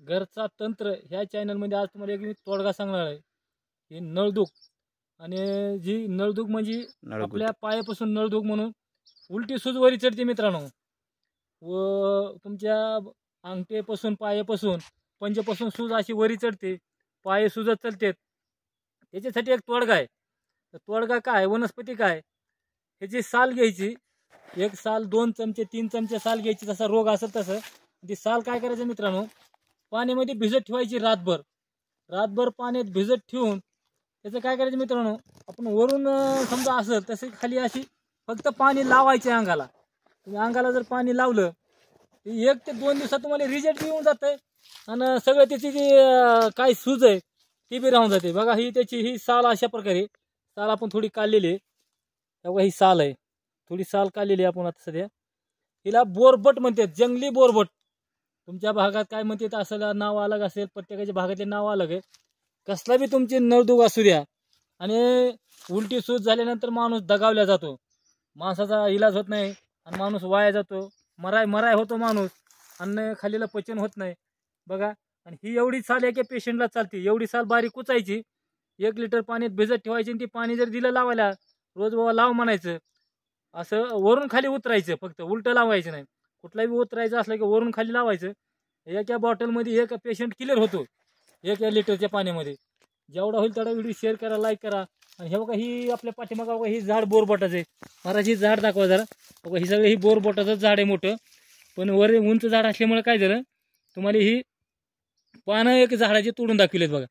घरचा तंत्र ह्या चॅनलमध्ये आज तुम्हाला एक मी तोडगा सांगणार आहे. हे नळदुख आणि जी नळदुख म्हणजे आपल्या पायापासून नळदुख म्हणून उलटी सूज वरी चढते मित्रांनो, व तुमच्या अंगठेपासून पायापासून पंजापासून सूज अशी वरी चढते, पाय सुजत चालतात. त्याच्यासाठी एक तोडगा आहे. तर तोडगा काय, वनस्पती काय, ह्याची साल घ्यायची, एक साल 2 चमचे 3 चमचे साल घ्यायची, जसा रोग असेल तसं. ती साल काय करायचं मित्रांनो, पाण्यामध्ये भिजत ठेवायची रातभर. रातभर पाण्यात भिजत ठेवून त्याचं काय करायचं मित्रांनो, आपण वरून समजा असेल तसे खाली अशी फक्त पाणी लावायचे अंगाला. तुम्ही अंगाला जर पाणी लावलं तर 1 ते 2 दिवसात तुम्हाला रिझल्ट येऊन जातं आणि सगळं त्याची जी काय सूज आहे ती बी राहून जाते. बघा ही त्याची ही साल अशा प्रकारे, साल आपण थोडी काढलेली आहे. बघा ही साल आहे, थोडी साल काढलेली आहे आपण आता सध्या. हिला बोरबट म्हणतात, जंगली बोरबट. तुमच्या भागात काय म्हणतात असं नाव अलग असेल, प्रत्येकाच्या भागातले नाव अलग आहे. कसला बी तुमची नळदुख असू द्या आणि उलटी सूज झाल्यानंतर माणूस दगावला जातो, माणसाचा इलाज होत नाही आणि माणूस वाया जातो, मराय होतो माणूस, अन्न खालीला पचन होत नाही. बघा, आणि ही एवढी साल एका पेशंटला चालते. एवढी साल बारीक कुचायची, 1 लिटर पाण्यात भिजत ठेवायची आणि ती पाणी जर दिलं लावायला, रोज बाबा लाव म्हणायचं, असं वरून खाली उतरायचं, फक्त उलटं लावायचं नाही. कुठलाही उतरायचं असलं की वरून खाली लावायचं. एका बॉटलमध्ये एक पेशंट क्लिअर होतो 1 लिटरच्या पाण्यामध्ये. जेवढा होईल तेवढा व्हिडिओ शेअर करा, लाईक करा. आणि हे बघा ही आपल्या पाठीमागं बघा ही झाड बोरबोटाचं आहे. महाराज ही झाड दाखवा जरा. बघा ही सगळं ही बोरबोटाचं झाड आहे मोठं, पण वर उंच झाड असल्यामुळे काय झालं तुम्हाला ही पानं एक झाडाची तोडून दाखवलेत. बघा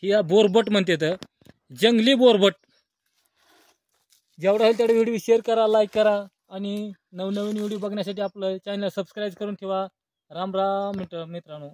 ही बोरबट म्हणतात, जंगली बोरबट. जेवढा होईल तेवढा व्हिडिओ शेअर करा, लाईक करा आणि नवनवीन व्हिडिओ बघण्यासाठी आपलं चॅनल सबस्क्राईब करून ठेवा. राम राम मित्रांनो.